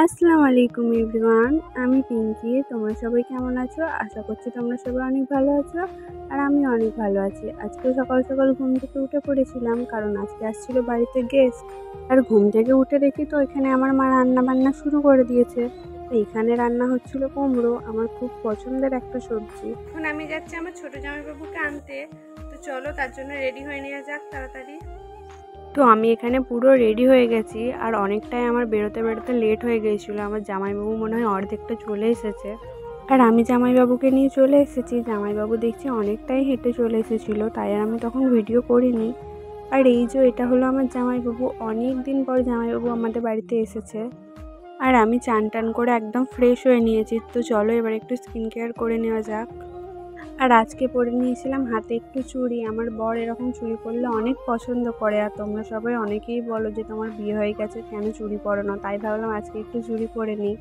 আসসালামু আলাইকুম এভরিওয়ান। আমি পিঙ্কি। তোমরা সবাই কেমন আছো? আশা করছি তোমরা সবাই অনেক ভালো আছো। আর আমি অনেক ভালো আছি। আজকে সকাল সকাল ঘুম থেকে উঠে পড়েছিলাম, কারণ আজকে আসছিল বাড়িতে গেস্ট। আর ঘুম থেকে উঠে দেখি তো এখানে আমার মা রান্না বান্না শুরু করে দিয়েছে। তো এখানে রান্না হচ্ছিল কুমড়ো, আমার খুব পছন্দের একটা সবজি। এখন আমি যাচ্ছি আমার ছোট জামাইবাবুকে আনতে। তো চলো তার জন্য রেডি হয়ে নেওয়া যাক তাড়াতাড়ি। তো আমি এখানে পুরো রেডি হয়ে গেছি, আর অনেকটাই আমার বেরোতে বেরোতে লেট হয়ে গিয়েছিলো। আমার জামাইবাবু মনে হয় অর্ধেকটা চলে এসেছে, আর আমি জামাইবাবুকে নিয়ে চলে এসেছি। জামাইবাবু দেখছি অনেকটাই হেঁটে চলে এসেছিলো, তাই আর আমি তখন ভিডিও করিনি। আর এই যে এটা হলো আমার জামাইবাবু, অনেক দিন পর জামাইবাবু আমাদের বাড়িতে এসেছে। আর আমি চান টান করে একদম ফ্রেশ হয়ে নিয়েছি। তো চলো এবার একটু স্কিন কেয়ার করে নেওয়া যাক। আর আজকে পরে নিয়েছিলাম হাতে একটু চুড়ি। আমার বর এরকম চুড়ি পরলে অনেক পছন্দ করে, আর তোমরা সবাই অনেকেই বলো যে তোমার বিয়ে হয়ে গেছে কেন চুড়ি পরো না, তাই ভাবলাম আজকে একটু চুড়ি পরে নিই।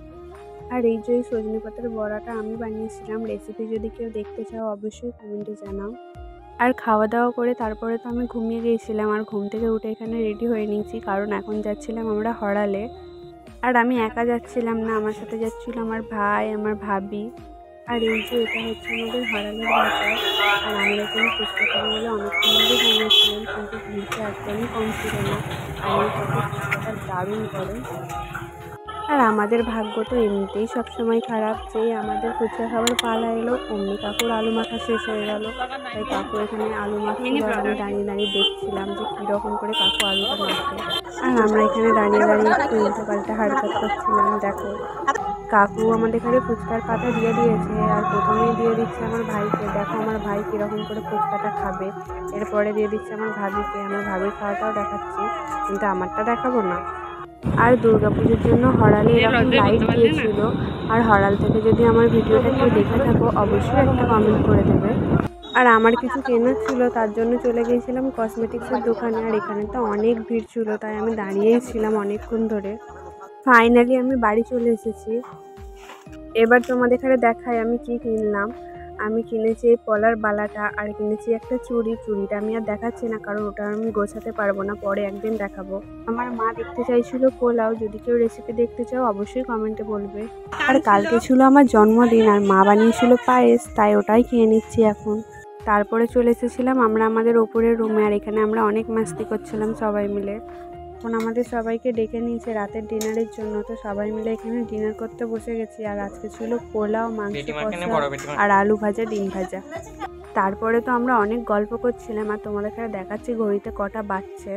আর এই যে সজনে পাতার বড়াটা আমি বানিয়েছিলাম, রেসিপি যদি কেউ দেখতে চাও অবশ্যই কমেন্টে জানাও। আর খাওয়া দাওয়া করে তারপরে তো আমি ঘুমিয়ে গিয়েছিলাম, আর ঘুম থেকে উঠে এখানে রেডি হয়ে নিয়েছি, কারণ এখন যাচ্ছিলাম আমরা হরালে। আর আমি একা যাচ্ছিলাম না, আমার সাথে যাচ্ছিল আমার ভাই, আমার ভাবি। আর এই যে এটা হচ্ছে আমাদের হরালের বাজার। আর আমরা এখানে ফুচকা খাবো বলে অনেকক্ষণ ধরে দাঁড়িয়েছিলাম, কিন্তু ভিড়টা একদমই কম ছিল না। আর এই কাকু ফুচকাটা দারুণ করে। আর আমাদের ভাগ্য তো এমনিতেই সবসময় খারাপ, যেই আমাদের ফুচকা খাবার পালা এলো অমনি কাকুর আলু মাখা শেষ হয়ে গেল। তাই কাকু এখানে আলু মাখছিল, আর আমি দাঁড়িয়ে দাঁড়িয়ে দেখছিলাম যে কীরকম করে কাকু আলুটা মাখে। আর আমরা এখানে দাঁড়িয়ে দাঁড়িয়ে একটু উল্টো পাল্টা হারকাত করছিলাম। দেখো কাকু আমাদের এখানে ফুচকার পাতা দিয়ে দিয়েছে, আর প্রথমেই দিয়ে দিচ্ছে আমার ভাইকে। দেখো আমার ভাই কীরকম করে ফুচকাটা খাবে। এরপরে দিয়ে দিচ্ছে আমার ভাবিকে। আমার ভাবির খাওয়াটাও দেখাচ্ছি, কিন্তু আমারটা দেখাবো না। আর দুর্গাপুজোর জন্য হরালে এরকম লাইট দিয়েছিল। আর হরাল থেকে যদি আমার ভিডিওটা কেউ দেখে থাকো অবশ্যই একটা কমেন্ট করে দেবে। আর আমার কিছু কেনার ছিল, তার জন্য চলে গিয়েছিলাম কসমেটিক্সের দোকানে। আর এখানে তো অনেক ভিড় ছিল, তাই আমি দাঁড়িয়েই ছিলাম অনেকক্ষণ ধরে। ফাইনালি আমি বাড়ি চলে এসেছি। এবার তোমাদের এখানে দেখাই আমি কি কিনলাম। আমি কিনেছি এই পলার বালাটা, আর কিনেছি একটা চুড়িটা আমি আর দেখাচ্ছি না, কারণ ওটা আমি গোছাতে পারবো না, পরে একদিন দেখাবো। আমার মা দেখতে চাইছিল পোলাও, যদি কেউ রেসিপি দেখতে চাও অবশ্যই কমেন্টে বলবে। আর কালকে ছিল আমার জন্মদিন, আর মা বানিয়েছিল পায়েস, তাই ওটাই খেয়ে নিচ্ছি এখন। তারপরে চলে এসেছিলাম আমরা আমাদের ওপরের রুমে, আর এখানে আমরা অনেক মাস্তি করছিলাম সবাই মিলে। এখন আমাদের সবাইকে ডেকে নিয়েছে রাতের ডিনারের জন্য, তো সবাই মিলে এখানে ডিনার করতে বসে গেছি। আর আজকে ছিল পোলাও, মাংস কষা, আর আলু ভাজা, ডিম ভাজা। তারপরে তো আমরা অনেক গল্প করছিলাম, আর তোমাদের এখানে দেখাচ্ছি ঘড়িতে কটা বাজছে।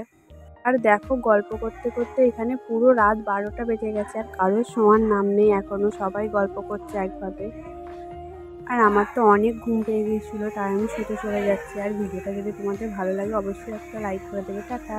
আর দেখো গল্প করতে করতে এখানে পুরো রাত 12টা বেজে গেছে, আর কারোর শোয়ার নাম নেই এখনো, সবাই গল্প করছে একভাবে। আর আমার তো অনেক ঘুম পেয়ে গিয়েছিলো, তাই আমি শুতে চলে যাচ্ছি। আর ভিডিওটা যদি তোমাদের ভালো লাগে অবশ্যই একটা লাইক করে দেবে। টাটা।